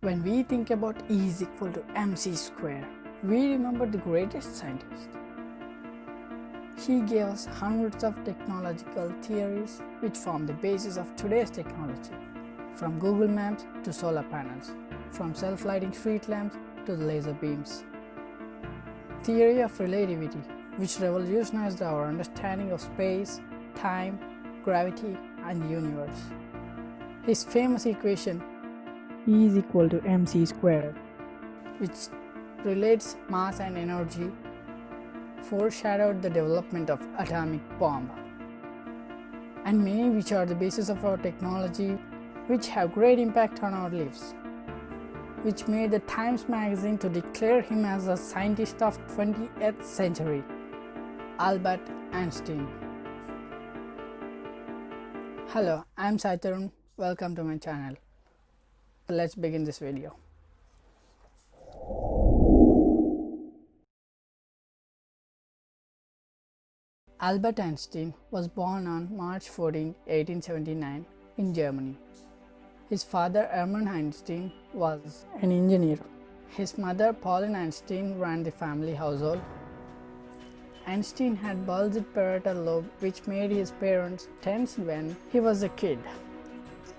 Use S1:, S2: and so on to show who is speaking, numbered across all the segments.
S1: When we think about E is equal to mc square, we remember the greatest scientist. He gave us hundreds of technological theories which form the basis of today's technology, from Google Maps to solar panels, from self-lighting street lamps to the laser beams. Theory of relativity, which revolutionized our understanding of space, time, gravity, and the universe. His famous equation E is equal to mc squared, which relates mass and energy, foreshadowed the development of atomic bomb, and many which are the basis of our technology, which have great impact on our lives, which made the Times magazine to declare him as a scientist of 20th century, Albert Einstein. Hello, I'm Saitharun. Welcome to my channel. Let's begin this video. Albert Einstein was born on March 14, 1879 in Germany. His father Hermann Einstein was an engineer. His mother Pauline Einstein ran the family household. Einstein had bulged parietal lobe which made his parents tense when he was a kid.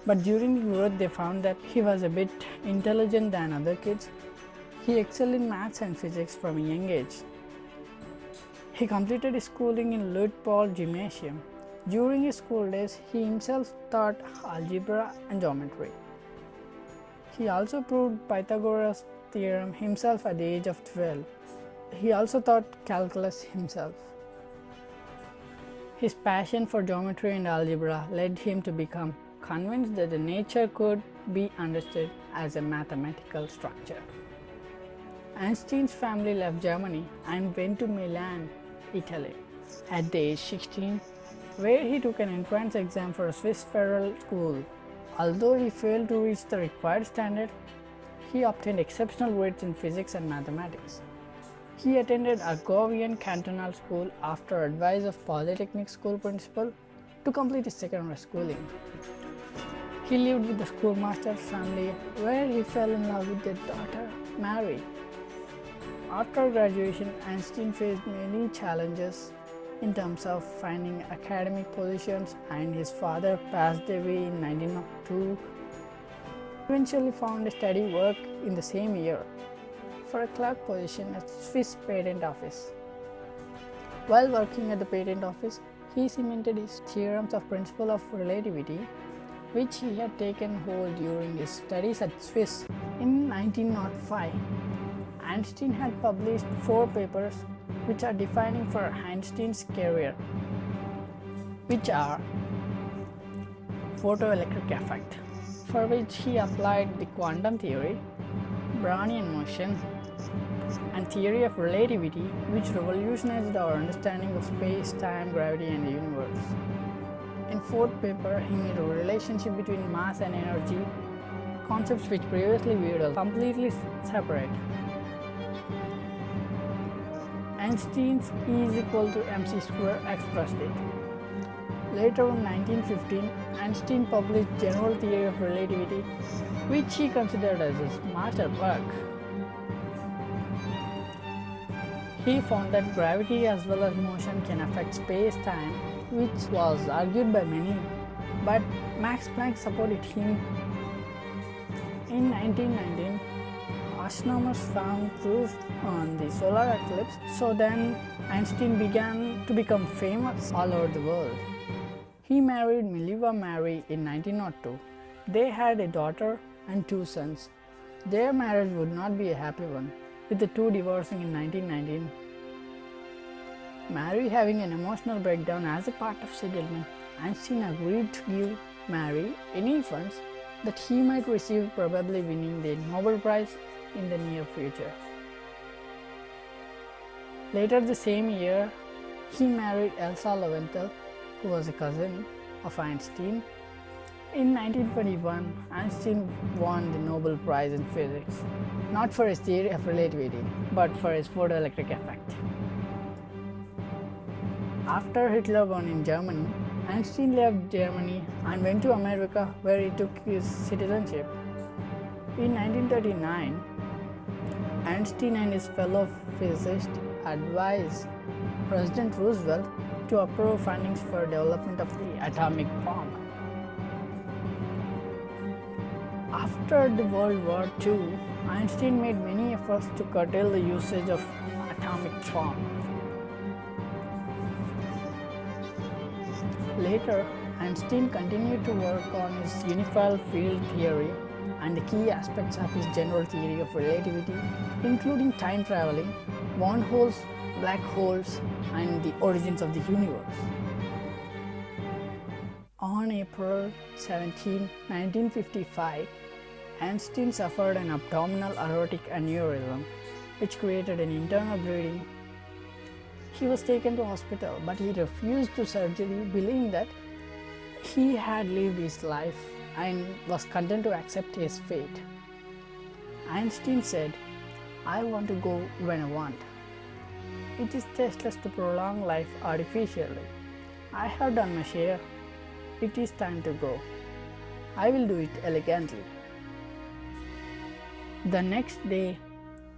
S1: But during the growth they found that he was a bit intelligent than other kids. He excelled in maths and physics from a young age. He completed his schooling in Luitpold Gymnasium. During his school days, he himself taught algebra and geometry. He also proved Pythagoras' theorem himself at the age of 12. He also taught calculus himself. His passion for geometry and algebra led him to become convinced that the nature could be understood as a mathematical structure. Einstein's family left Germany and went to Milan, Italy, at the age 16, where he took an entrance exam for a Swiss federal school. Although he failed to reach the required standard, he obtained exceptional grades in physics and mathematics. He attended Argovian Cantonal School after advice of Polytechnic School principal to complete his secondary schooling. He lived with the schoolmaster's family, where he fell in love with their daughter, Mary. After graduation, Einstein faced many challenges in terms of finding academic positions, and his father passed away in 1902. He eventually found a steady work in the same year for a clerk position at Swiss Patent Office. While working at the patent office, he cemented his theorems of principle of relativity, which he had taken hold during his studies at Swiss. In 1905, Einstein had published 4 papers which are defining for Einstein's career, which are Photoelectric Effect, for which he applied the quantum theory, Brownian Motion, and theory of relativity, which revolutionized our understanding of space, time, gravity, and the universe. In 4th paper, he made a relationship between mass and energy, concepts which previously viewed as completely separate. Einstein's E is equal to mc square expressed it. Later in 1915, Einstein published General Theory of Relativity, which he considered as his masterwork. He found that gravity as well as motion can affect space-time, which was argued by many, but Max Planck supported him. In 1919, astronomers found proof on the solar eclipse, so then Einstein began to become famous all over the world. He married Mileva Mary in 1902. They had a daughter and 2 sons. Their marriage would not be a happy one, with the 2 divorcing in 1919. Mary having an emotional breakdown as a part of settlement, Einstein agreed to give Mary any funds that he might receive, probably winning the Nobel Prize in the near future. Later the same year, he married Elsa Lowenthal, who was a cousin of Einstein. In 1921, Einstein won the Nobel Prize in Physics, not for his theory of relativity, but for his photoelectric effect. After Hitler won in Germany, Einstein left Germany and went to America, where he took his citizenship. In 1939, Einstein and his fellow physicists advised President Roosevelt to approve fundings for development of the atomic bomb. After the World War II, Einstein made many efforts to curtail the usage of atomic bomb. Later, Einstein continued to work on his unified field theory and the key aspects of his general theory of relativity, including time traveling, wormholes, black holes, and the origins of the universe. On April 17, 1955, Einstein suffered an abdominal aortic aneurysm, which created an internal bleeding. He was taken to hospital, but he refused to surgery, believing that he had lived his life and was content to accept his fate. Einstein said, "I want to go when I want. It is tasteless to prolong life artificially. I have done my share. It is time to go. I will do it elegantly." The next day,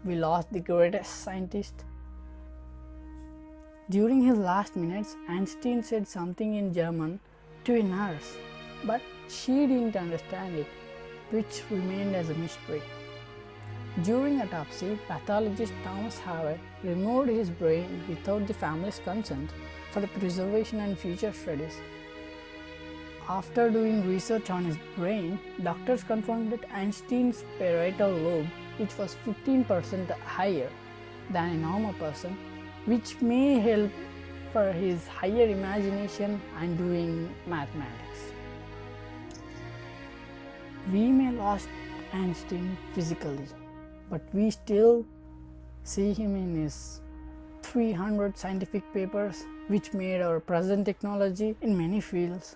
S1: we lost the greatest scientist. During his last minutes, Einstein said something in German to a nurse, but she didn't understand it, which remained as a mystery. During autopsy, pathologist Thomas Harvey removed his brain without the family's consent for the preservation and future studies. After doing research on his brain, doctors confirmed that Einstein's parietal lobe, which was 15% higher than a normal person, which may help for his higher imagination and doing mathematics. We may lost Einstein physically, but we still see him in his 300 scientific papers, which made our present technology in many fields.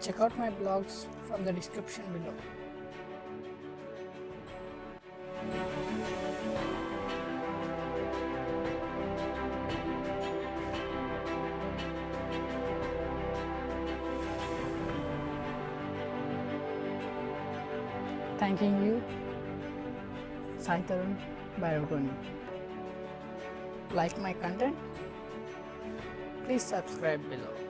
S1: Check out my blogs from the description below. Thanking you, Saitharun, Bairagoni. Like my content? Please subscribe below.